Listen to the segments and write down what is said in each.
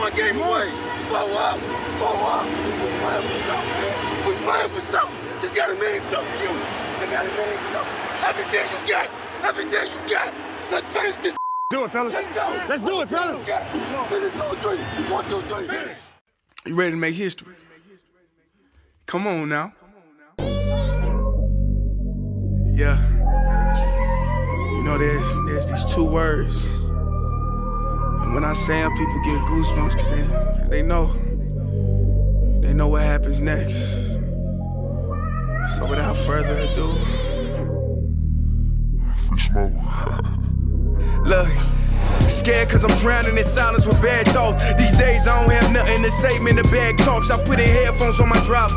one game away. Blow up. We're playing for something, man. We're playing for something. This gotta mean something to you. It gotta mean something. Everything you got. Everything you got. Let's finish this. Do it, fellas. Let's go. Let's do it, fellas. Finish 2-3. 1, 2, 3. Finish. You ready to make history? Come on now. Yeah. You know, there's these two words. And when I say them, people get goosebumps because they know what happens next. So without further ado, Free smoke. look. Scared cause I'm drowning in silence with bad thoughts. These days I don't have nothing to say, man, the bag talks. I put in headphones on my driver.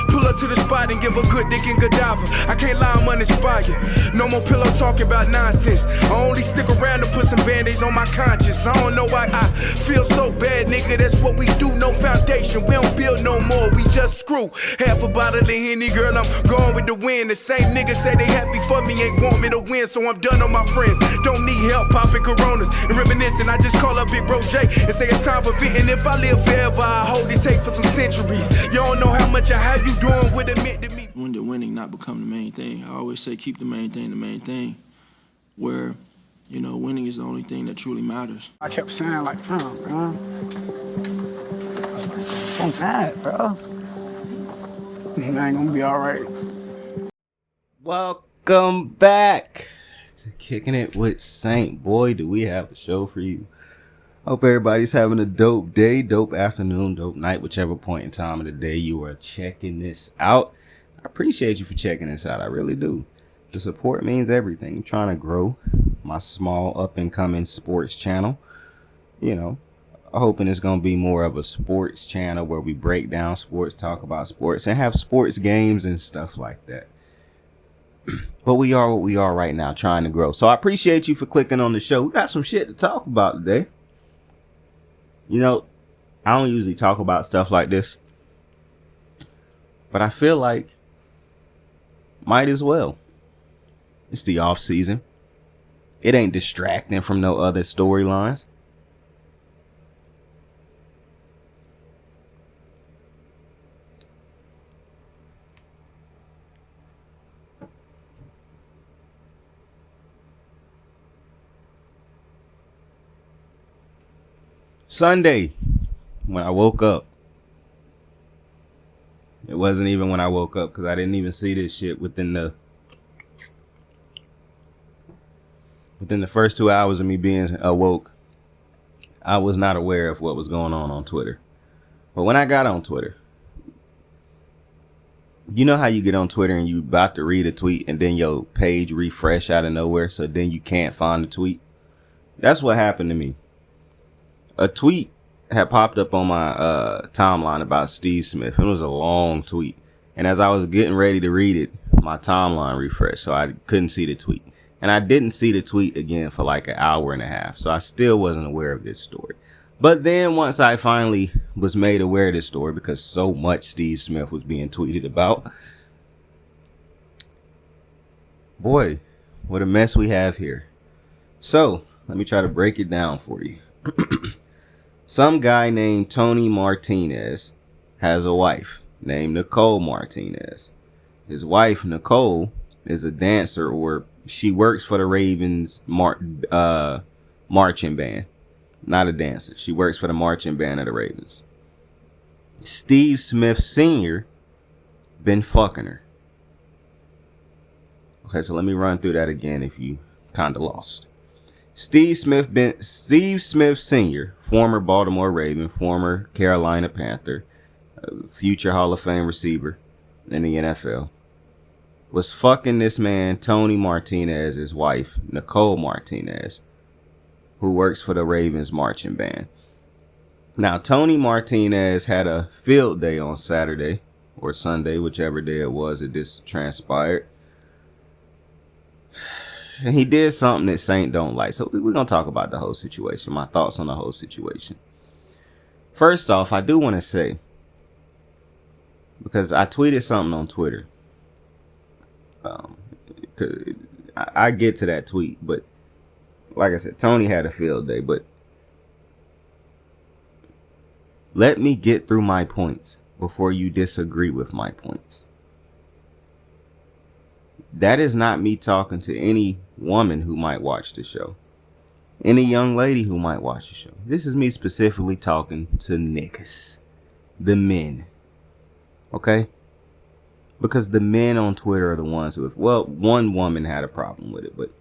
Pull up to the spot and give a good dick and Godiva. I can't lie, I'm uninspired. No more pillow talking about nonsense. I only stick around to put some band-aids on my conscience. I don't know why I feel so bad, nigga. That's what we do, no foundation. We don't build no more, we just screw. Half a bottle of Henny, girl, I'm going with the wind. The same niggas say they happy for me, ain't want me to win. So I'm done on my friends. Don't need help popping Coronas and reminiscing. I just call up Big Bro J and say it's time for venting. If I live forever, I hold this hate for some centuries. You don't know how much or how you doing with admit to me. When did winning not become the main thing? I always say keep the main thing, where, you know, winning is the only thing that truly matters. I kept saying like, bro, so mad, bro. It ain't gonna be all right. Welcome back to Kicking It with Saint. Boy, do we have a show for you. Hope everybody's having a dope day, dope afternoon, dope night, whichever point in time of the day you are checking this out. I appreciate you for checking this out. I really do. The support means everything. I'm trying to grow my small up-and-coming sports channel. You know, I'm hoping it's going to be more of a sports channel where we break down sports, talk about sports, and have sports games and stuff like that. But we are what we are right now, trying to grow. So I appreciate you for clicking on the show. We got some shit to talk about today. You know, I don't usually talk about stuff like this, but I feel like might as well. It's the off season. It ain't distracting from no other storylines. Sunday, when I woke up, it wasn't even when I woke up because I didn't even see this shit within the first 2 hours of me being awoke. I was not aware of what was going on Twitter. But when I got on Twitter, you know how you get on Twitter and you about to read a tweet and then your page refresh out of nowhere, so then you can't find the tweet? That's what happened to me. A tweet had popped up on my timeline about Steve Smith. It was a long tweet. And as I was getting ready to read it, my timeline refreshed, so I couldn't see the tweet. And I didn't see the tweet again for like an hour and a half. So I still wasn't aware of this story. But then once I finally was made aware of this story, because so much Steve Smith was being tweeted about, boy, what a mess we have here. So let me try to break it down for you. Some guy named Tony Martinez has a wife named Nicole Martinez. His wife, Nicole, is a dancer, or she works for the Ravens marching band. Not a dancer. She works for the marching band of the Ravens. Steve Smith Sr. been fucking her. Okay, so let me run through that again if you kind of lost. Steve Smith Sr., former Baltimore Raven, former Carolina Panther, future Hall of Fame receiver in the NFL, was fucking this man, Tony Martinez's wife, Nicole Martinez, who works for the Ravens marching band. Now, Tony Martinez had a field day on Saturday or Sunday, whichever day it was that this transpired. And he did something that Saint don't like. So we're going to talk about the whole situation, my thoughts on the whole situation. First off, I do want to say, because I tweeted something on Twitter. I get to that tweet, but like I said, Tony had a field day. But Let me get through my points before you disagree with my points. That is not me talking to any woman who might watch the show. Any young lady who might watch the show. This is me specifically talking to niggas. The men. Okay? Because the men on Twitter are the ones who, well, one woman had a problem with it, but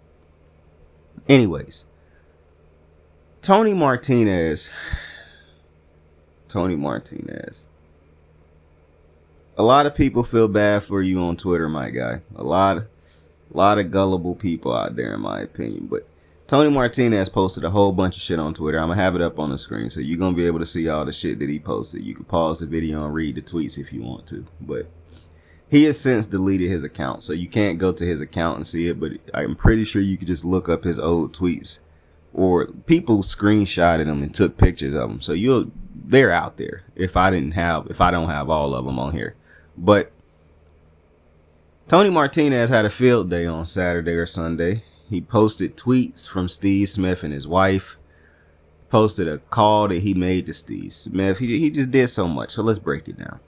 anyways. Tony Martinez. A lot of people feel bad for you on Twitter, my guy. A lot of gullible people out there, in my opinion. But Tony Martinez posted a whole bunch of shit on Twitter. I'm going to have it up on the screen, so you're going to be able to see all the shit that he posted. You can pause the video and read the tweets if you want to. But he has since deleted his account, so you can't go to his account and see it. But I'm pretty sure you could just look up his old tweets. Or people screenshotted them and took pictures of them. So they're out there if I don't have all of them on here. But Tony Martinez had a field day on Saturday or Sunday. He posted tweets from Steve Smith and his wife. Posted a call that he made to Steve Smith. He just did so much. So let's break it down.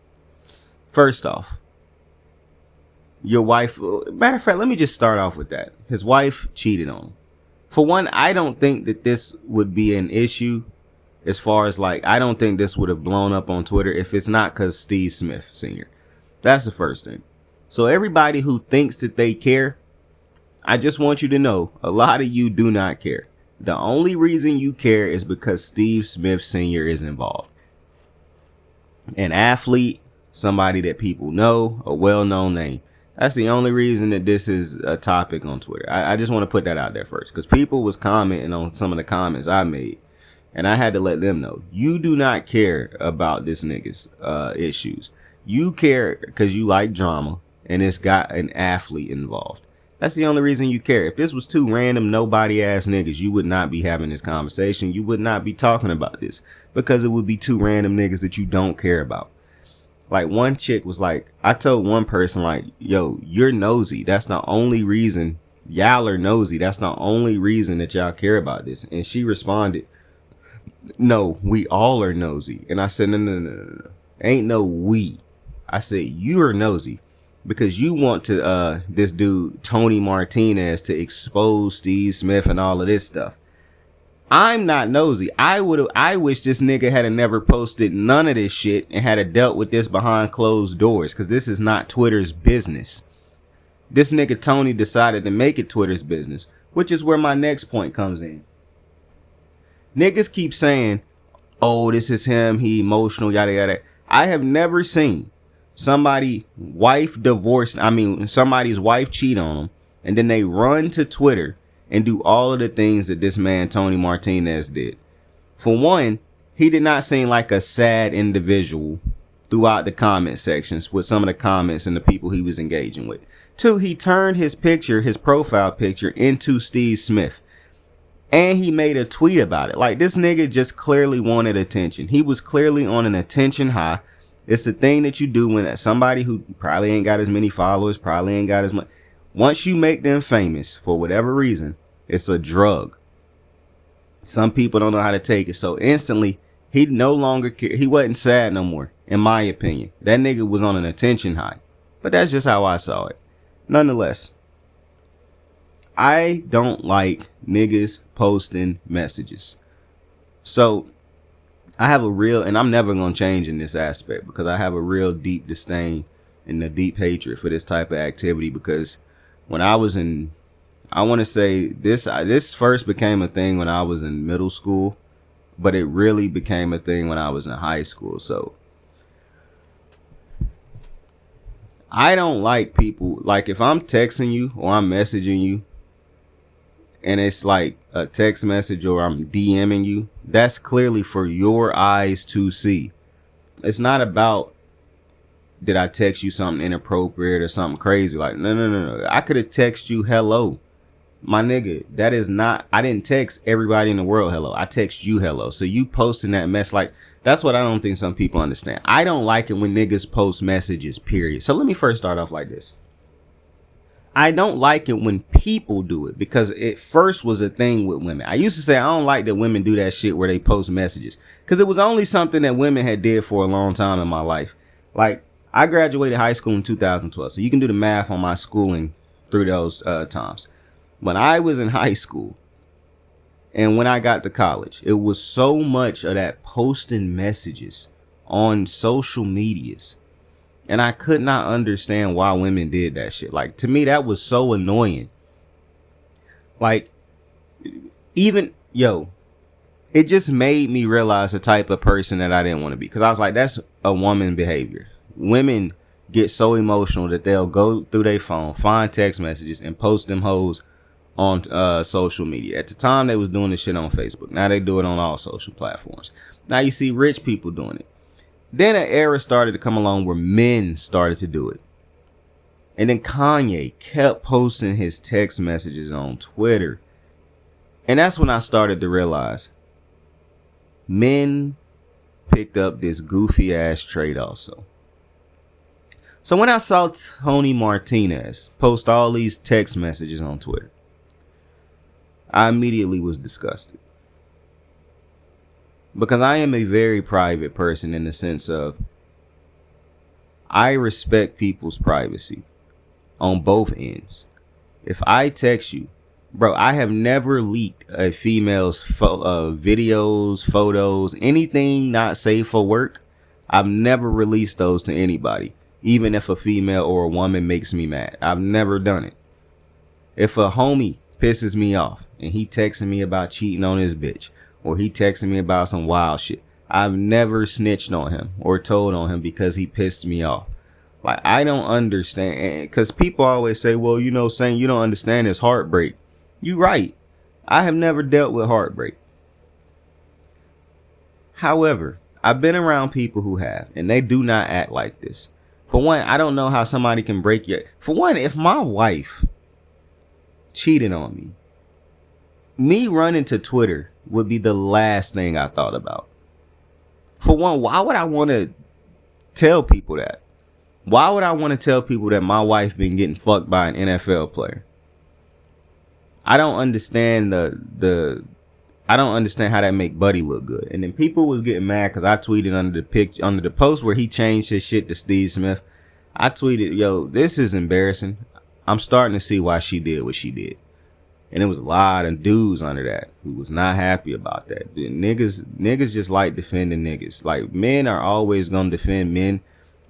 First off, your wife, matter of fact, let me just start off with that. His wife cheated on him. For one, I don't think that this would be an issue as far as I don't think this would have blown up on Twitter if it's not because Steve Smith Sr. That's the first thing. So everybody who thinks that they care, I just want you to know, a lot of you do not care. The only reason you care is because Steve Smith Sr. is involved. An athlete, somebody that people know, a well-known name. That's the only reason that this is a topic on Twitter. I just want to put that out there first, because people was commenting on some of the comments I made, and I had to let them know. You do not care about this nigga's issues. You care because you like drama, and it's got an athlete involved. That's the only reason you care. If this was two random nobody-ass niggas, you would not be having this conversation. You would not be talking about this, because it would be two random niggas that you don't care about. One chick was like, I told one person, yo, you're nosy. That's the only reason. Y'all are nosy. That's the only reason that y'all care about this. And she responded, no, we all are nosy. And I said, no. Ain't no we. I said, you're nosy because you want to, this dude, Tony Martinez, to expose Steve Smith and all of this stuff. I'm not nosy. I wish this nigga had never posted none of this shit and had dealt with this behind closed doors, because this is not Twitter's business. This nigga Tony decided to make it Twitter's business, which is where my next point comes in. Niggas keep saying, oh, this is him, he emotional, yada yada. I have never seen somebody's wife cheat on them, and then they run to Twitter and do all of the things that this man Tony Martinez did. For one, he did not seem like a sad individual throughout the comment sections with some of the comments and the people he was engaging with. Two, he turned his profile picture into Steve Smith. And he made a tweet about it. This nigga just clearly wanted attention. He was clearly on an attention high. It's the thing that you do when somebody who probably ain't got as many followers, probably ain't got as much. Once you make them famous for whatever reason, it's a drug. Some people don't know how to take it. So instantly, he no longer cared. He wasn't sad no more, in my opinion. That nigga was on an attention high. But that's just how I saw it. Nonetheless, I don't like niggas posting messages. So I have and I'm never going to change in this aspect, because I have a real deep disdain and a deep hatred for this type of activity, because when I was I want to say this first became a thing when I was in middle school, but it really became a thing when I was in high school. So I don't like people, if I'm texting you or I'm messaging you and it's like a text message or I'm DMing you, that's clearly for your eyes to see. It's not about, did I text you something inappropriate or something crazy? No. I could have texted you hello. My nigga, that is not, I didn't text everybody in the world hello. I text you hello. So you posting that mess, that's what I don't think some people understand. I don't like it when niggas post messages, period. So let me first start off like this. I don't like it when people do it, because it first was a thing with women. I used to say I don't like that women do that shit where they post messages, because it was only something that women had did for a long time in my life. Like, I graduated high school in 2012, so you can do the math on my schooling through those times. When I was in high school and when I got to college, it was so much of that posting messages on social medias. And I could not understand why women did that shit. Like, to me, that was so annoying. Like, even, it just made me realize the type of person that I didn't want to be. Because I was like, that's a woman behavior. Women get so emotional that they'll go through their phone, find text messages, and post them hoes on social media. At the time, they was doing this shit on Facebook. Now they do it on all social platforms. Now you see rich people doing it. Then an era started to come along where men started to do it. And then Kanye kept posting his text messages on Twitter. And that's when I started to realize men picked up this goofy ass trait also. So when I saw Tony Martinez post all these text messages on Twitter, I immediately was disgusted. Because I am a very private person in the sense of I respect people's privacy on both ends. If I text you, bro, I have never leaked a female's videos, photos, anything not safe for work. I've never released those to anybody, even if a female or a woman makes me mad. I've never done it. If a homie pisses me off and he texting me about cheating on his bitch, or he texting me about some wild shit, I've never snitched on him or told on him because he pissed me off. Like, I don't understand, because people always say, well, saying you don't understand is heartbreak. You right. I have never dealt with heartbreak. However, I've been around people who have, and they do not act like this. For one, I don't know how somebody can break your... For one, if my wife cheated on me running to Twitter would be the last thing I thought about. For one, why would I want to tell people that? Why would I want to tell people that my wife been getting fucked by an NFL player? I don't understand I don't understand how that make Buddy look good. And then people was getting mad because I tweeted under the post where he changed his shit to Steve Smith. I tweeted, yo, this is embarrassing. I'm starting to see why she did what she did. And there was a lot of dudes under that who was not happy about that. Niggas just like defending niggas. Like, men are always going to defend men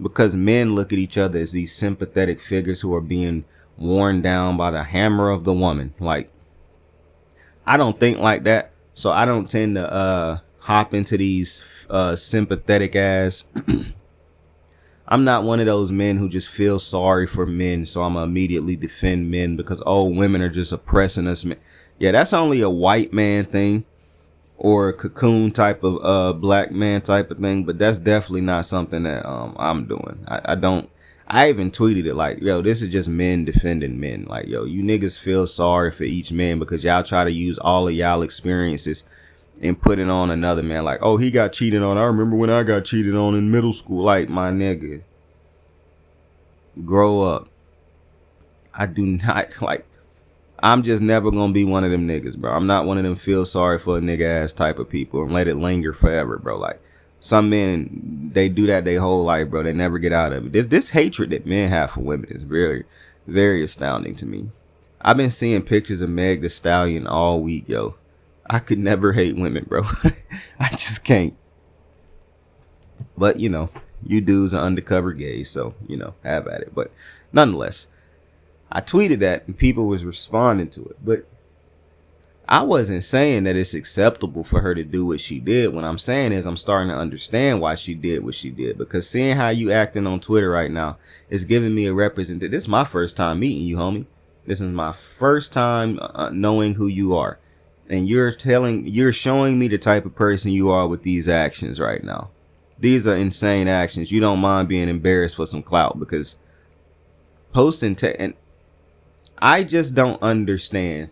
because men look at each other as these sympathetic figures who are being worn down by the hammer of the woman. Like, I don't think like that. So I don't tend to hop into these sympathetic ass. I'm not one of those men who just feel sorry for men, so I'm gonna immediately defend men because, oh, women are just oppressing us. Yeah, that's only a white man thing or a cocoon type of black man type of thing, but that's definitely not something that I'm doing. I even tweeted it like, yo, this is just men defending men. Like, yo, you niggas feel sorry for each man because y'all try to use all of y'all experiences and put it on another man. Like, oh, he got cheated on. I remember when I got cheated on in middle school. Like, my nigga, grow up. I do not, like, I'm just never going to be one of them niggas, bro. I'm not one of them feel sorry for a nigga ass type of people and let it linger forever, bro. Like, some men, they do that their whole life, bro. They never get out of it. This hatred that men have for women is very, very astounding to me. I've been seeing pictures of Meg Thee Stallion all week, yo. I could never hate women, bro. I just can't. But, you dudes are undercover gays, so, have at it. But nonetheless, I tweeted that and people was responding to it. But I wasn't saying that it's acceptable for her to do what she did. What I'm saying is I'm starting to understand why she did what she did. Because seeing how you acting on Twitter right now is giving me a representative. This is my first time meeting you, homie. This is my first time knowing who you are. And you're showing me the type of person you are with these actions right now. These are insane actions. You don't mind being embarrassed for some clout because posting and I just don't understand.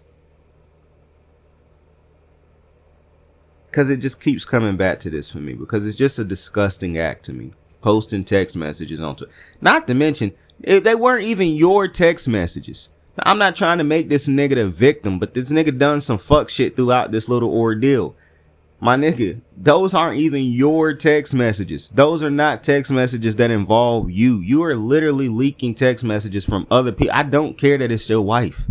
Because it just keeps coming back to this for me. Because it's just a disgusting act to me. Posting text messages on Twitter. Not to mention, they weren't even your text messages. I'm not trying to make this nigga the victim, but this nigga done some fuck shit throughout this little ordeal. My nigga, those aren't even your text messages. Those are not text messages that involve you. You are literally leaking text messages from other people. I don't care that it's your wife.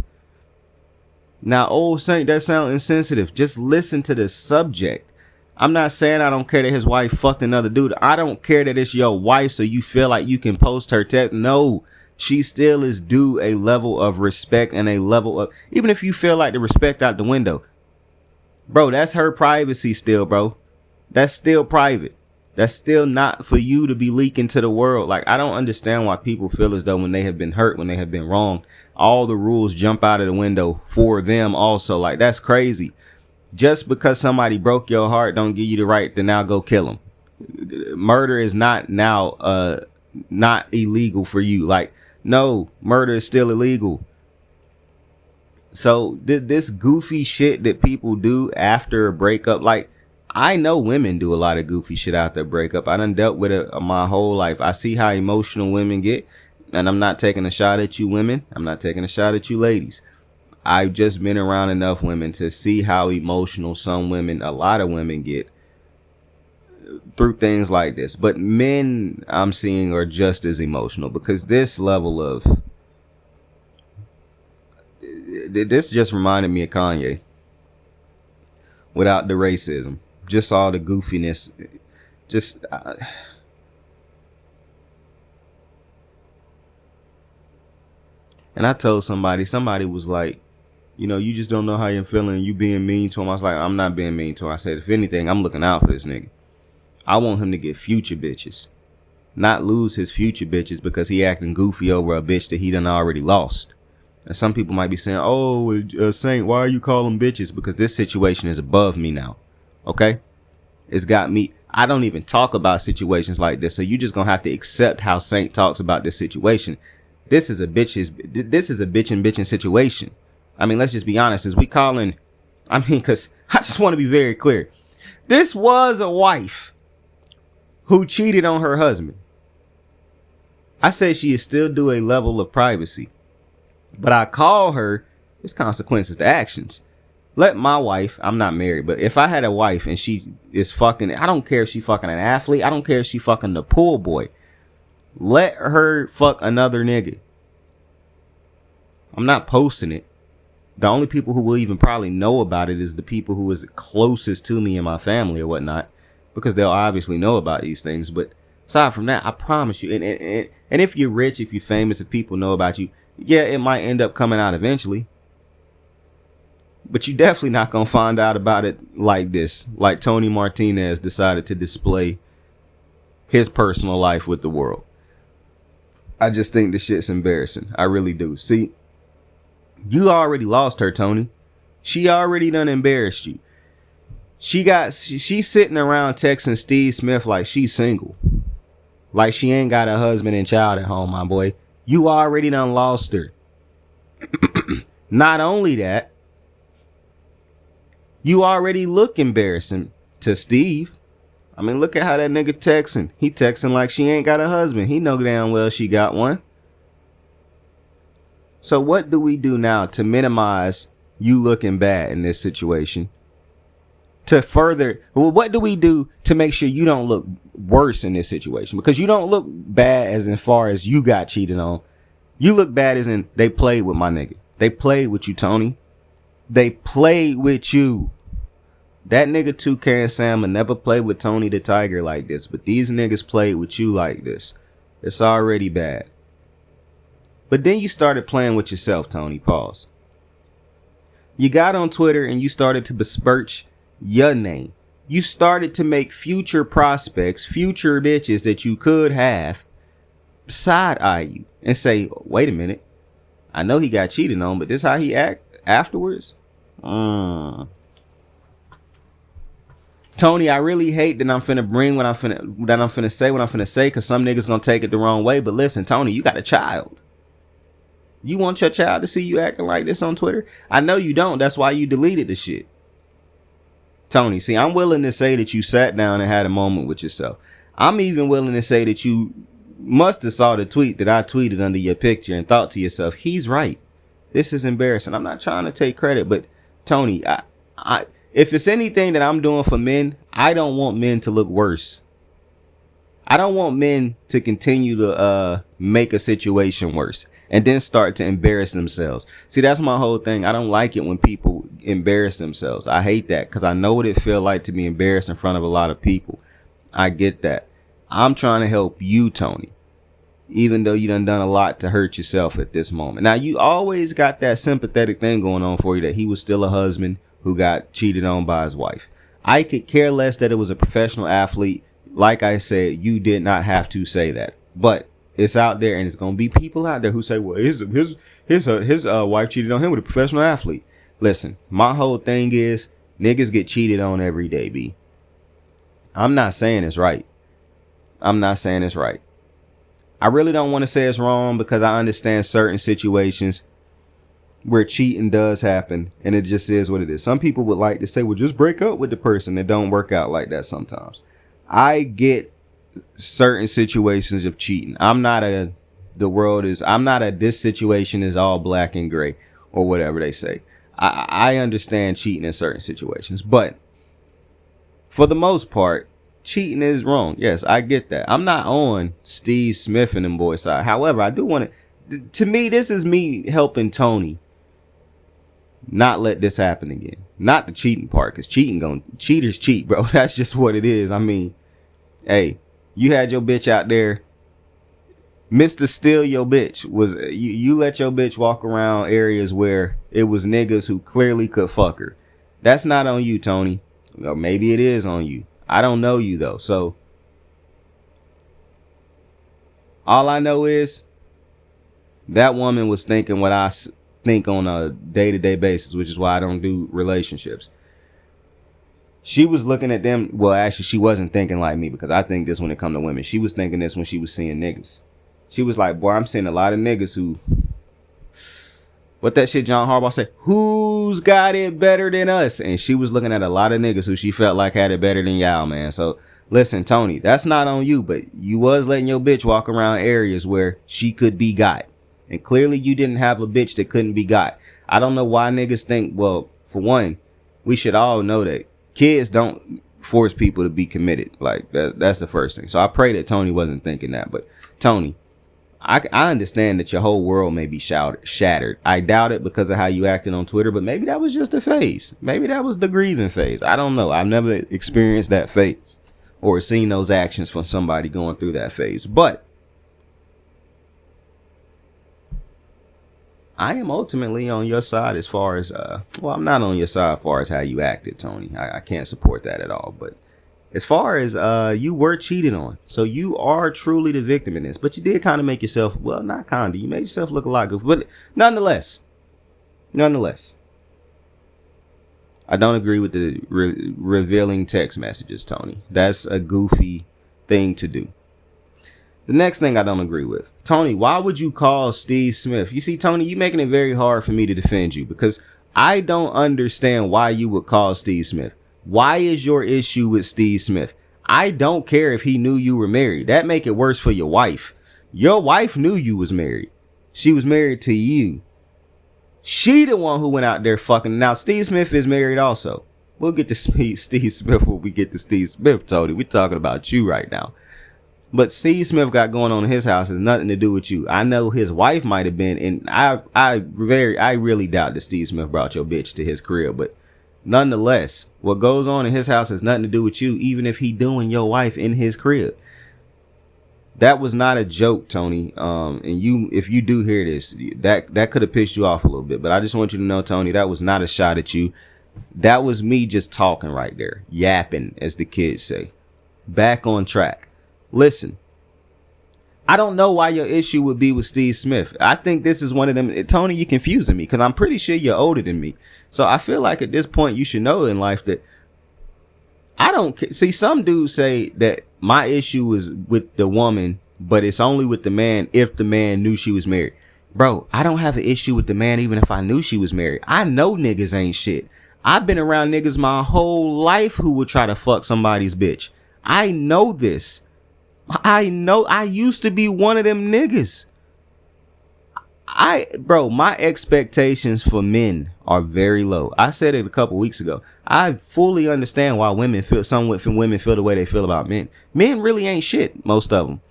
Now, old Saint, that sounds insensitive. Just listen to the subject. I'm not saying I don't care that his wife fucked another dude. I don't care that it's your wife so you feel like you can post her text. No, she still is due a level of respect and a level of, even if you feel like the respect out the window. Bro, that's her privacy still, bro. That's still private. That's still not for you to be leaking to the world. Like, I don't understand why people feel as though when they have been hurt, when they have been wronged, all the rules jump out of the window for them also. Like, that's crazy. Just because somebody broke your heart don't give you the right to now go kill them. Murder is not now not illegal for you. Like, no, murder is still illegal. So this goofy shit that people do after a breakup, like, I know women do a lot of goofy shit after a breakup. I done dealt with it my whole life. I see how emotional women get, and I'm not taking a shot at you women. I'm not taking a shot at you ladies. I've just been around enough women to see how emotional some women, a lot of women get through things like this. But men I'm seeing are just as emotional because this level of, this just reminded me of Kanye without the racism, just all the goofiness, just and I told somebody was like, you know, you just don't know how you're feeling, you being mean to him. I was like, I'm not being mean to him. I said, if anything, I'm looking out for this nigga. I want him to get future bitches, not lose his future bitches because he acting goofy over a bitch that he done already lost. And some people might be saying, oh, Saint, why are you calling bitches? Because this situation is above me now. Okay? It's got me. I don't even talk about situations like this. So you just going to have to accept how Saint talks about this situation. This is a bitchin' situation. I mean, let's just be honest. Is we calling, I mean, because I just want to be very clear. This was a wife who cheated on her husband. I say she is still due a level of privacy. But I call her, it's consequences to actions. Let my wife, I'm not married, but if I had a wife and she is fucking, I don't care if she fucking an athlete. I don't care if she fucking the pool boy. Let her fuck another nigga. I'm not posting it. The only people who will even probably know about it is the people who is closest to me and my family or whatnot, because they'll obviously know about these things. But aside from that, I promise you, and if you're rich, if you're famous, if people know about you, yeah, it might end up coming out eventually. But you definitely not going to find out about it like this. Like Tony Martinez decided to display his personal life with the world. I just think this shit's embarrassing. I really do. See, you already lost her, Tony. She already done embarrassed you. She's sitting around texting Steve Smith like she's single. Like she ain't got a husband and child at home, my boy. You already done lost her. Not only that, you already look embarrassing to Steve. I mean, look at how that nigga texting. He texting like she ain't got a husband. He know damn well she got one. So what do we do now to minimize you looking bad in this situation? To further, well, what do we do to make sure you don't look worse in this situation? Because you don't look bad as far as you got cheated on. You look bad as in they played with my nigga. They played with you, Tony. They played with you. That nigga 2K and Sam never played with Tony the Tiger like this. But these niggas played with you like this. It's already bad. But then you started playing with yourself, Tony. Pause. You got on Twitter and you started to besmirch your name. You started to make future prospects, future bitches that you could have, side eye you and say, wait a minute. I know he got cheated on, but this how he act afterwards? Tony, I really hate that I'm finna bring what I'm finna say, because some niggas gonna take it the wrong way. But listen, Tony, you got a child. You want your child to see you acting like this on Twitter? I know you don't. That's why you deleted the shit. Tony, see, I'm willing to say that you sat down and had a moment with yourself. I'm even willing to say that you must have saw the tweet that I tweeted under your picture and thought to yourself, he's right. This is embarrassing. I'm not trying to take credit, but Tony, if it's anything that I'm doing for men, I don't want men to look worse. I don't want men to continue to make a situation worse and then start to embarrass themselves. See, that's my whole thing. I don't like it when people embarrass themselves. I hate that because I know what it feels like to be embarrassed in front of a lot of people. I get that. I'm trying to help you, Tony, even though you done a lot to hurt yourself at this moment. Now, you always got that sympathetic thing going on for you that he was still a husband who got cheated on by his wife. I could care less that it was a professional athlete. Like I said, you did not have to say that, but it's out there, and it's gonna be people out there who say, "Well, his wife cheated on him with a professional athlete." Listen, my whole thing is niggas get cheated on every day, B. I'm not saying it's right. I'm not saying it's right. I really don't want to say it's wrong because I understand certain situations where cheating does happen, and it just is what it is. Some people would like to say, "Well, just break up with the person." It don't work out like that sometimes. I get certain situations of cheating. I'm not a this situation is all black and gray or whatever they say. I understand cheating in certain situations, but for the most part, cheating is wrong. Yes, I get that. I'm not on Steve Smith and them boys' side. However, I do want to me, this is me helping Tony not let this happen again. Not the cheating part, because cheaters cheat, bro. That's just what it is. I mean, hey, you had your bitch out there. Mr. Steal Your Bitch was you let your bitch walk around areas where it was niggas who clearly could fuck her. That's not on you, Tony. Or maybe it is on you. I don't know you though. So all I know is that woman was thinking what I think on a day-to-day basis, which is why I don't do relationships. She was looking at them. Well, actually, she wasn't thinking like me, because I think this when it comes to women. She was thinking this when she was seeing niggas. She was like, boy, I'm seeing a lot of niggas who, what that shit John Harbaugh said, who's got it better than us? And she was looking at a lot of niggas who she felt like had it better than y'all, man. So listen, Tony, that's not on you, but you was letting your bitch walk around areas where she could be got. And clearly you didn't have a bitch that couldn't be got. I don't know why niggas think, well, for one, we should all know that kids don't force people to be committed. Like, that's the first thing. So I pray that Tony wasn't thinking that. But Tony, I understand that your whole world may be shattered. I doubt it because of how you acted on Twitter, but maybe that was just a phase. Maybe that was the grieving phase. I don't know. I've never experienced that phase or seen those actions from somebody going through that phase. But I am ultimately on your side as far as, well, I'm not on your side as far as how you acted, Tony. I can't support that at all. But as far as you were cheated on, so you are truly the victim in this. But you did kind of make yourself, well, not kind of, you made yourself look a lot good. But nonetheless, I don't agree with the revealing text messages, Tony. That's a goofy thing to do. The next thing I don't agree with, Tony, why would you call Steve Smith? You see, Tony, you're making it very hard for me to defend you because I don't understand why you would call Steve Smith. Why is your issue with Steve Smith? I don't care if he knew you were married. That make it worse for your wife. Your wife knew you was married. She was married to you. She the one who went out there fucking. Now, Steve Smith is married also. We'll get to Steve Smith when we get to Steve Smith, Tony. We're talking about you right now. But Steve Smith got going on in his house has nothing to do with you. I know his wife might have been, and I really doubt that Steve Smith brought your bitch to his crib. But nonetheless, what goes on in his house has nothing to do with you, even if he doing your wife in his crib. That was not a joke, Tony. And if you do hear this, that could have pissed you off a little bit. But I just want you to know, Tony, that was not a shot at you. That was me just talking right there, yapping, as the kids say. Back on track. Listen, I don't know why your issue would be with Steve Smith. I think this is one of them. Tony, you're confusing me because I'm pretty sure you're older than me. So I feel like at this point you should know in life that I don't see. Some dudes say that my issue is with the woman, but it's only with the man if the man knew she was married. Bro, I don't have an issue with the man even if I knew she was married. I know niggas ain't shit. I've been around niggas my whole life who would try to fuck somebody's bitch. I know this. I know I used to be one of them niggas. bro, my expectations for men are very low. I said it a couple weeks ago. I fully understand why some women feel the way they feel about men. Men really ain't shit, most of them.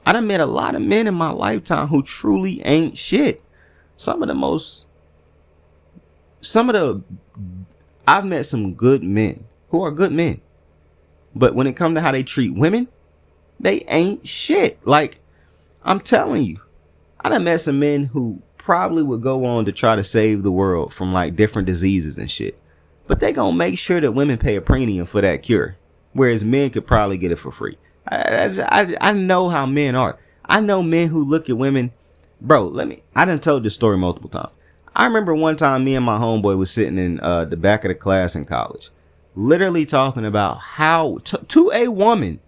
I done met a lot of men in my lifetime who truly ain't shit. I've met some good men who are good men. But when it comes to how they treat women, they ain't shit. Like, I'm telling you, I done met some men who probably would go on to try to save the world from like different diseases and shit. But they gonna make sure that women pay a premium for that cure. Whereas men could probably get it for free. I know how men are. I know men who look at women. Bro, I done told this story multiple times. I remember one time me and my homeboy was sitting in the back of the class in college. Literally talking about how, to a woman,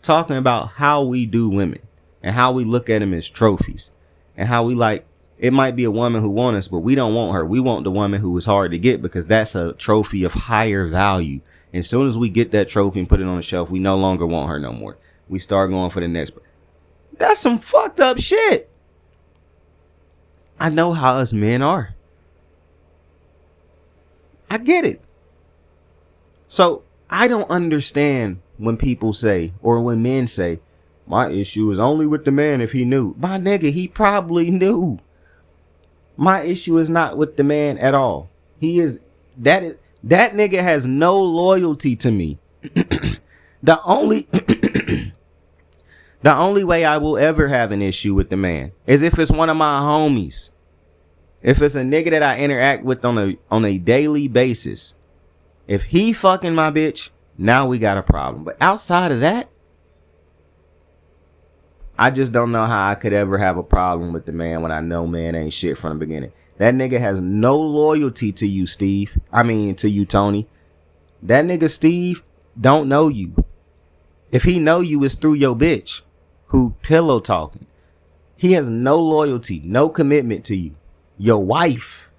talking about how we do women. And how we look at them as trophies. And how we like, it might be a woman who wants us, but we don't want her. We want the woman who is hard to get because that's a trophy of higher value. And as soon as we get that trophy and put it on the shelf, we no longer want her no more. We start going for the next. That's some fucked up shit. I know how us men are. I get it. So I don't understand when people say, or when men say, my issue is only with the man if he knew. My nigga, he probably knew. My issue is not with the man at all. That nigga has no loyalty to me. The only way I will ever have an issue with the man is if it's one of my homies. If it's a nigga that I interact with on a daily basis. If he fucking my bitch, now we got a problem. But outside of that, I just don't know how I could ever have a problem with the man when I know man ain't shit from the beginning. That nigga has no loyalty to you, Steve. I mean, to you, Tony. That nigga, Steve, don't know you. If he know you, it's through your bitch who pillow talking. He has no loyalty, no commitment to you. Your wife.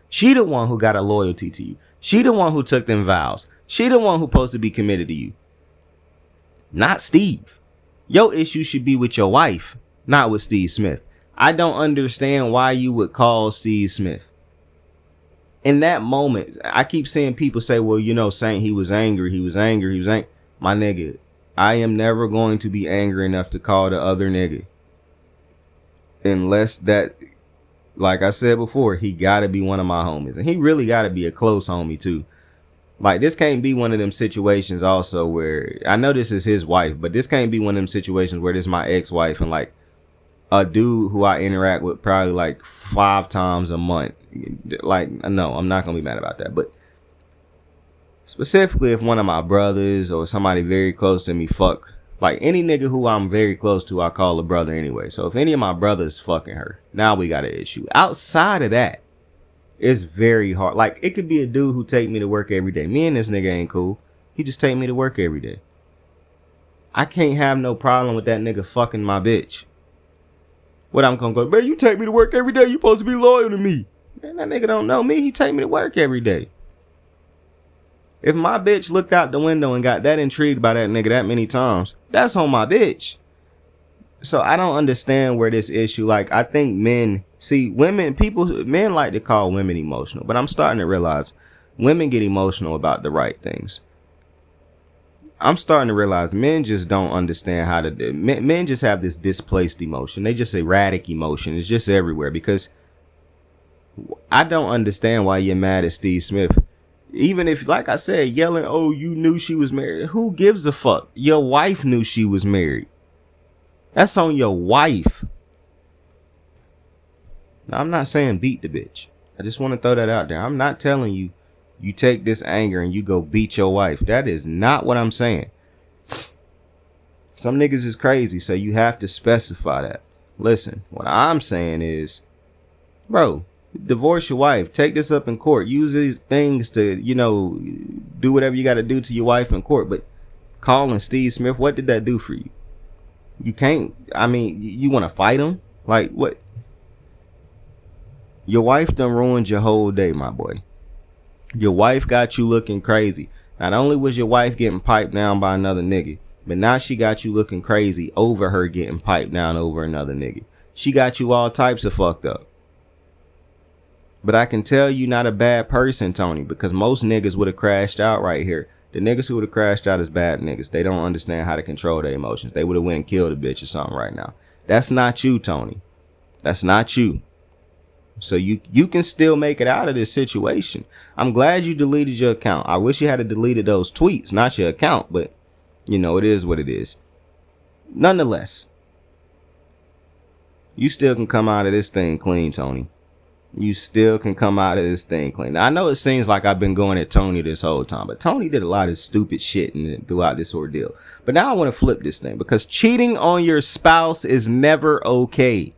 She the one who got a loyalty to you. She the one who took them vows. She the one who supposed to be committed to you. Not Steve. Your issue should be with your wife, not with Steve Smith. I don't understand why you would call Steve Smith. In that moment, I keep seeing people say, well, you know, Saint, he was angry. My nigga, I am never going to be angry enough to call the other nigga. Unless that, like I said before, he got to be one of my homies. And he really got to be a close homie, too. Like, this can't be one of them situations also where, I know this is his wife, but this can't be one of them situations where this is my ex-wife and like a dude who I interact with probably like 5 times a month. Like, no, I'm not going to be mad about that. But specifically if one of my brothers or somebody very close to me fuck, like any nigga who I'm very close to, I call a brother anyway. So if any of my brothers fucking her, now we got an issue. Outside of that, it's very hard. Like, it could be a dude who take me to work every day. Me and this nigga ain't cool. He just take me to work every day. I can't have no problem with that nigga fucking my bitch. What I'm gonna go, man, you take me to work every day. You supposed to be loyal to me. Man, that nigga don't know me. He take me to work every day. If my bitch looked out the window and got that intrigued by that nigga that many times, that's on my bitch. So I don't understand where this issue, like, I think men, see, men like to call women emotional, but I'm starting to realize women get emotional about the right things. I'm starting to realize men just don't understand how to do. Men just have this displaced emotion. They just erratic emotion. It's just everywhere because I don't understand why you're mad at Steve Smith. Even if, like I said, yelling, oh, you knew she was married. Who gives a fuck? Your wife knew she was married. That's on your wife. Now, I'm not saying beat the bitch. I just want to throw that out there. I'm not telling you, you take this anger and you go beat your wife. That is not what I'm saying. Some niggas is crazy, so you have to specify that. Listen, what I'm saying is, bro, divorce your wife. Take this up in court. Use these things to, you know, do whatever you got to do to your wife in court. But calling Steve Smith, what did that do for you? You can't, I mean, you want to fight him? Like, what? Your wife done ruined your whole day, my boy. Your wife got you looking crazy. Not only was your wife getting piped down by another nigga, but now she got you looking crazy over her getting piped down over another nigga. She got you all types of fucked up. But I can tell you not a bad person, Tony, because most niggas would have crashed out right here. The niggas who would have crashed out is bad niggas. They don't understand how to control their emotions. They would have went and killed a bitch or something right now. That's not you, Tony. That's not you. So you can still make it out of this situation. I'm glad you deleted your account. I wish you had deleted those tweets, not your account, but you know, it is what it is. Nonetheless, you still can come out of this thing clean, Tony. You still can come out of this thing clean. Now, I know it seems like I've been going at Tony this whole time, but Tony did a lot of stupid shit throughout this ordeal. But now I want to flip this thing, because cheating on your spouse is never okay.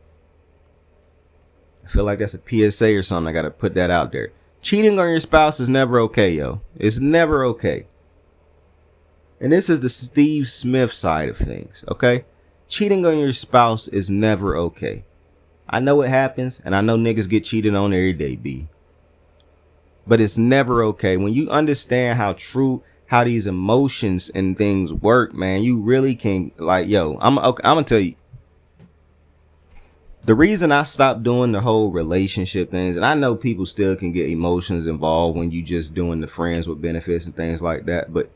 I feel like that's a PSA or something. I got to put that out there. Cheating on your spouse is never okay, yo. It's never okay. And this is the Steve Smith side of things, okay? Cheating on your spouse is never okay. I know it happens, and I know niggas get cheated on every day, B. But it's never okay. When you understand how these emotions and things work, man, you really can, like, yo, I'm gonna tell you. The reason I stopped doing the whole relationship things, and I know people still can get emotions involved when you just doing the friends with benefits and things like that, but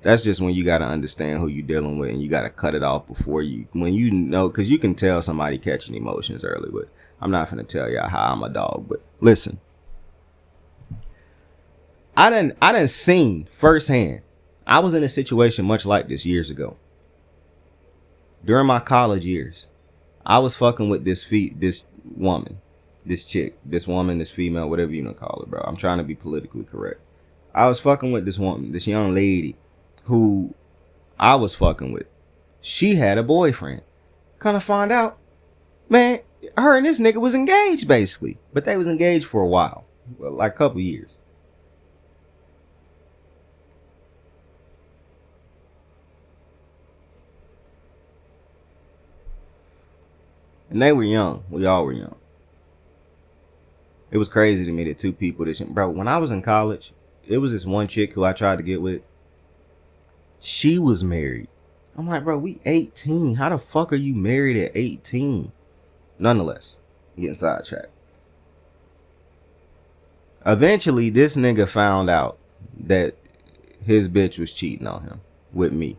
that's just when you got to understand who you're dealing with, and you got to cut it off before when you know, because you can tell somebody catching emotions early. But I'm not going to tell y'all how I'm a dog. But listen, I done seen firsthand. I was in a situation much like this years ago. During my college years, I was fucking with this woman, this chick, this woman, this female, whatever you want to call it, bro. I'm trying to be politically correct. I was fucking with this woman, this young lady, who I was fucking with. She had a boyfriend. Kind of find out, man, her and this nigga was engaged basically. But they was engaged for a while. Well, like a couple years. And they were young. We all were young. It was crazy to me that two people bro, when I was in college, it was this one chick who I tried to get with. She was married. I'm like, bro, we 18. How the fuck are you married at 18? Nonetheless, getting sidetracked. Eventually, this nigga found out that his bitch was cheating on him with me.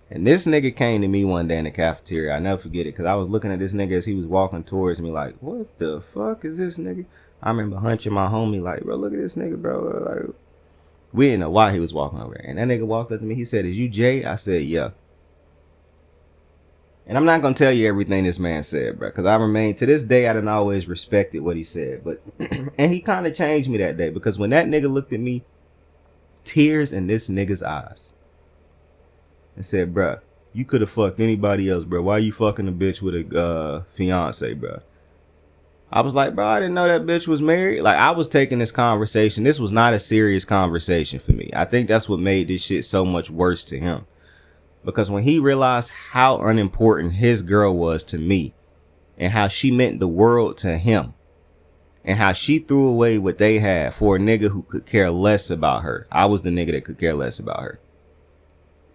And this nigga came to me one day in the cafeteria. I never forget it, because I was looking at this nigga as he was walking towards me like, what the fuck is this nigga? I remember hunching my homie like, bro, look at this nigga, bro. Like, we didn't know why he was walking over there. And that nigga walked up to me. He said, is you Jay? I said, yeah. And I'm not going to tell you everything this man said, bro, because I remain, to this day, I done always respected what he said. But, and he kind of changed me that day, because when that nigga looked at me, tears in this nigga's eyes, and said, bro, you could have fucked anybody else, bro. Why you fucking a bitch with a fiance, bro? I was like, bro, I didn't know that bitch was married. Like, I was taking this conversation. This was not a serious conversation for me. I think that's what made this shit so much worse to him. Because when he realized how unimportant his girl was to me, and how she meant the world to him, and how she threw away what they had for a nigga who could care less about her. I was the nigga that could care less about her.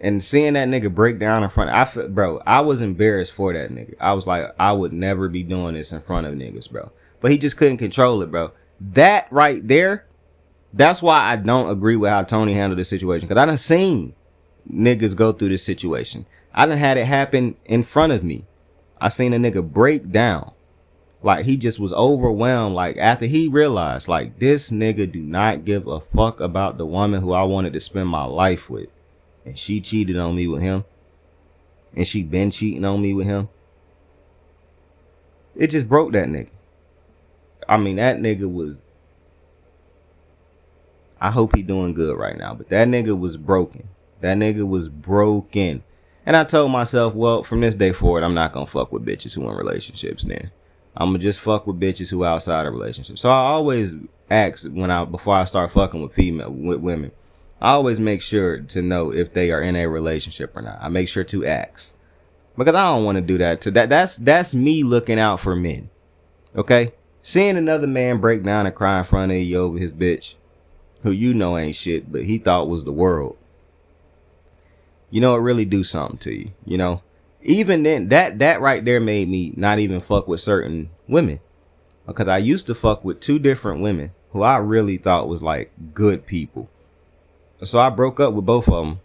And seeing that nigga break down in front, I was embarrassed for that nigga. I was like, I would never be doing this in front of niggas, bro. But he just couldn't control it, bro. That right there, that's why I don't agree with how Tony handled this situation. Because I done seen niggas go through this situation. I done had it happen in front of me. I seen a nigga break down. Like, he just was overwhelmed. Like, after he realized, like, this nigga do not give a fuck about the woman who I wanted to spend my life with. And she cheated on me with him. And she been cheating on me with him. It just broke that nigga. I mean, that nigga was... I hope he doing good right now. But that nigga was broken. That nigga was broken. And I told myself, well, from this day forward, I'm not going to fuck with bitches who in relationships then. I'm going to just fuck with bitches who outside of relationships. So I always ask before I start fucking with women. I always make sure to know if they are in a relationship or not. I make sure to ask, because I don't want to do that. That's me looking out for men. Okay, seeing another man break down and cry in front of you over his bitch, who you know ain't shit, but he thought was the world. You know, it really do something to you. You know, even then, that right there made me not even fuck with certain women, because I used to fuck with 2 different women who I really thought was like good people. So I broke up with both of them,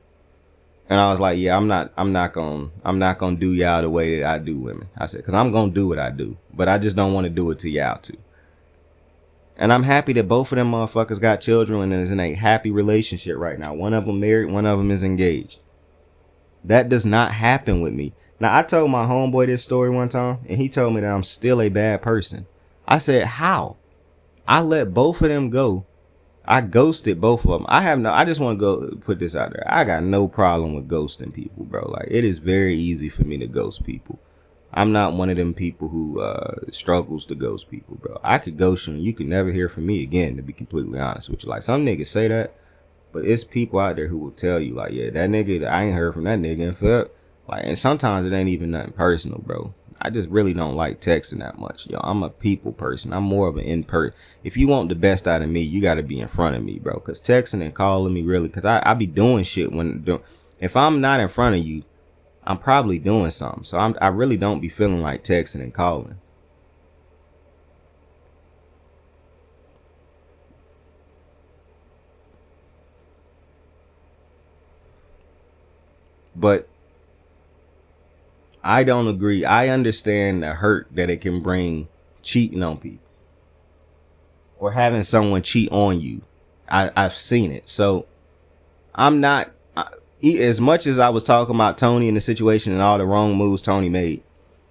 and I was like, yeah, I'm not gonna do y'all the way that I do women. I said, because I'm gonna do what I do, but I just don't want to do it to y'all too. And I'm happy that both of them motherfuckers got children and is in a happy relationship right now. One of them married, one of them is engaged. That does not happen with me. Now, I told my homeboy this story one time, and he told me that I'm still a bad person. I said, how? I let both of them go. I ghosted both of them. I just want to go put this out there. I got no problem with ghosting people, bro. Like, it is very easy for me to ghost people. I'm not one of them people who struggles to ghost people, bro. I could ghost you and you could never hear from me again, to be completely honest with you. Like, some niggas say that, but it's people out there who will tell you, like, yeah, that nigga, I ain't heard from that nigga in forever. Like, and sometimes it ain't even nothing personal, bro. I just really don't like texting that much, yo. I'm a people person. I'm more of an in-person. If you want the best out of me, you got to be in front of me, bro. Because texting and calling me, really, because I be doing shit if I'm not in front of you, I'm probably doing something. So I really don't be feeling like texting and calling. But I don't agree. I understand the hurt that it can bring cheating on people or having someone cheat on you. I've seen it. So I'm not, as much as I was talking about Tony and the situation and all the wrong moves Tony made,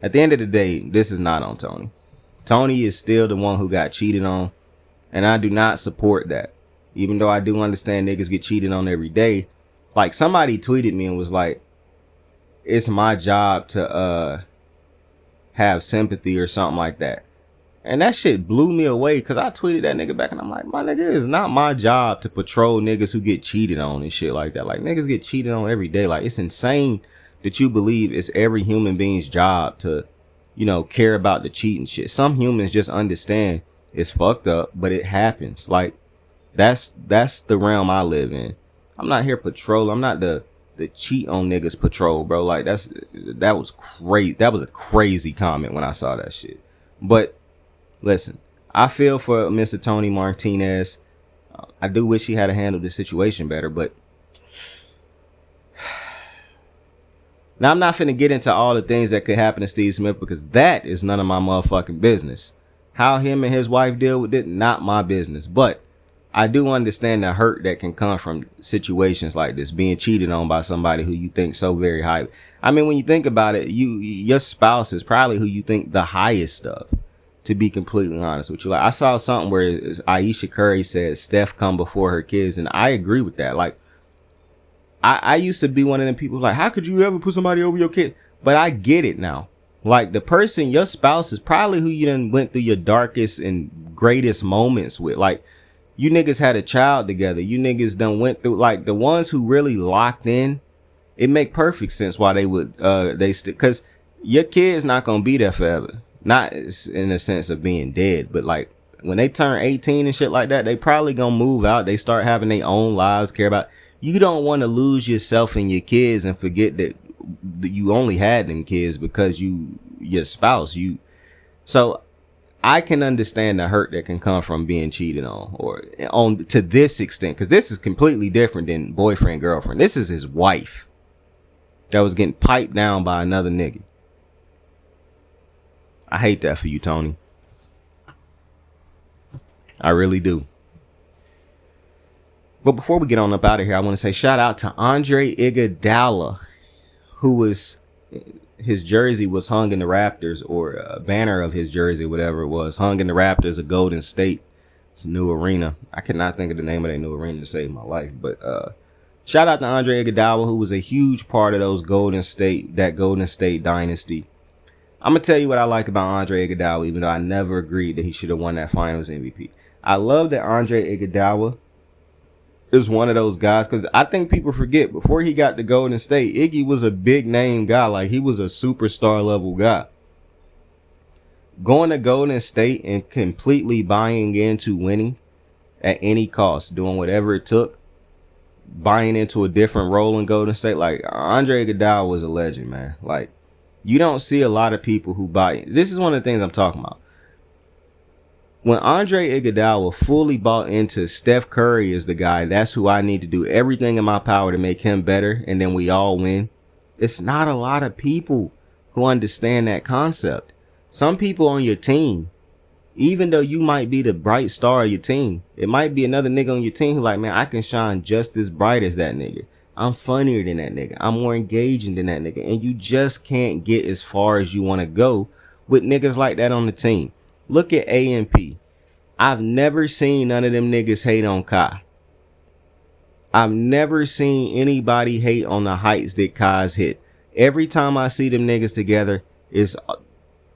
at the end of the day, this is not on Tony. Tony is still the one who got cheated on, and I do not support that. Even though I do understand niggas get cheated on every day. Like, somebody tweeted me and was like, it's my job to have sympathy or something like that. And that shit blew me away, because I tweeted that nigga back and I'm like, my nigga, it's not my job to patrol niggas who get cheated on and shit like that. Like, niggas get cheated on every day. Like, it's insane that you believe it's every human being's job to, you know, care about the cheating shit. Some humans just understand it's fucked up, but it happens. Like, that's the realm I live in. I'm not here patrol. I'm not the cheat on niggas patrol, bro. Like, that was crazy. That was a crazy comment when I saw that shit. But listen, I feel for Mr. Tony Martinez. I do wish he had handled the situation better, but now I'm not finna get into all the things that could happen to Steve Smith, because that is none of my motherfucking business. How him and his wife deal with it, not my business. But I do understand the hurt that can come from situations like this, being cheated on by somebody who you think so very highly. I mean, when you think about it, your spouse is probably who you think the highest of, to be completely honest with you. Like, I saw something where Aisha Curry said Steph come before her kids, and I agree with that. Like, I used to be one of them people like, how could you ever put somebody over your kid? But I get it now. Like, the person, your spouse, is probably who you done went through your darkest and greatest moments with. Like, you niggas had a child together. You niggas done went through, like, the ones who really locked in. It make perfect sense why they would, because your kid's not going to be there forever. Not in the sense of being dead, but like when they turn 18 and shit like that, they probably going to move out. They start having their own lives, care about. You don't want to lose yourself and your kids and forget that you only had them kids because your spouse, so I can understand the hurt that can come from being cheated on, or on to this extent, because this is completely different than boyfriend, girlfriend. This is his wife that was getting piped down by another nigga. I hate that for you, Tony. I really do. But before we get on up out of here, I want to say shout out to Andre Iguodala, who was, his jersey was hung in the Raptors, or a banner of his jersey, whatever it was, hung in the Raptors of Golden State. It's a new arena. I cannot think of the name of that new arena to save my life. But shout out to Andre Iguodala, who was a huge part of that Golden State dynasty. I'm going to tell you what I like about Andre Iguodala, even though I never agreed that he should have won that finals MVP. I love that Andre Iguodala is one of those guys, because I think people forget, before he got to Golden State, Iggy was a big name guy. Like, he was a superstar level guy. Going to Golden State and completely buying into winning at any cost, doing whatever it took, buying into a different role in Golden State. Like, Andre Iguodala was a legend, man. Like, You don't see a lot of people who buy. This is one of the things I'm talking about. When Andre Iguodala fully bought into Steph Curry is the guy, that's who I need to do everything in my power to make him better, and then we all win. It's not a lot of people who understand that concept. Some people on your team, even though you might be the bright star of your team, it might be another nigga on your team who like, man, I can shine just as bright as that nigga. I'm funnier than that nigga. I'm more engaging than that nigga. And you just can't get as far as you want to go with niggas like that on the team. Look at AMP. I've never seen none of them niggas hate on Kai. I've never seen anybody hate on the heights that Kai's hit. Every time I see them niggas together,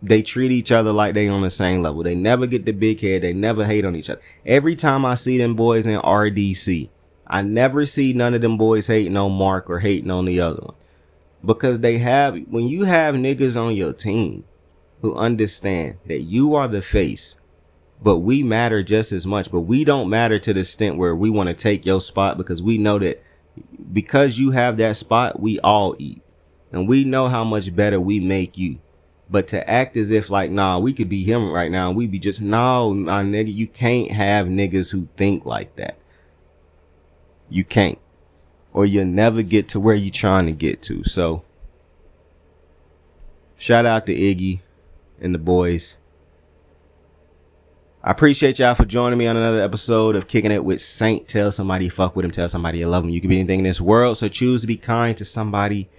they treat each other like they on the same level. They never get the big head. They never hate on each other. Every time I see them boys in RDC, I never see none of them boys hating on Mark or hating on the other one. Because when you have niggas on your team who understand that you are the face, but we matter just as much, but we don't matter to the extent where we want to take your spot, because we know that because you have that spot, we all eat. And we know how much better we make you. But to act as if like, nah, we could be him right now, we be just, no, my nigga, you can't have niggas who think like that. You can't. Or you'll never get to where you're trying to get to. So, shout out to Iggy and the boys. I appreciate y'all for joining me on another episode of Kicking It with Saint. Tell somebody you fuck with him. Tell somebody you love him. You can be anything in this world, so choose to be kind to somebody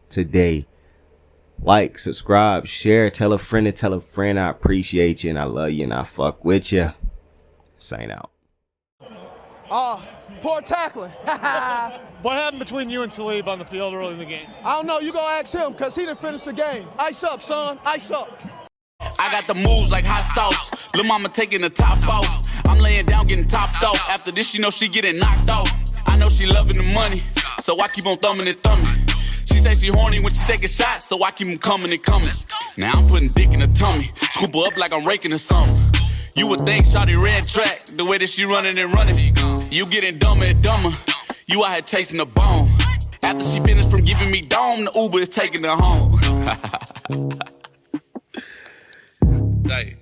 today. Like, subscribe, share, tell a friend to tell a friend. I appreciate you and I love you and I fuck with you. Saint out. Poor tackling. What happened between you and Talib on the field early in the game? I don't know. You go ask him because he didn't finish the game. Ice up, son. Ice up. I got the moves like hot sauce. Lil' mama taking the top off. I'm laying down getting topped off. After this, she know she getting knocked off. I know she loving the money, so I keep on thumbing and thumbing. She say she horny when she taking shots, so I keep them coming and coming. Now I'm putting dick in her tummy, scoop her up like I'm raking her something. You would think shawty red track, the way that she running and running. You getting dumber and dumber, you out here chasing the bone. After she finished from giving me dome, the Uber is taking her home. Tight.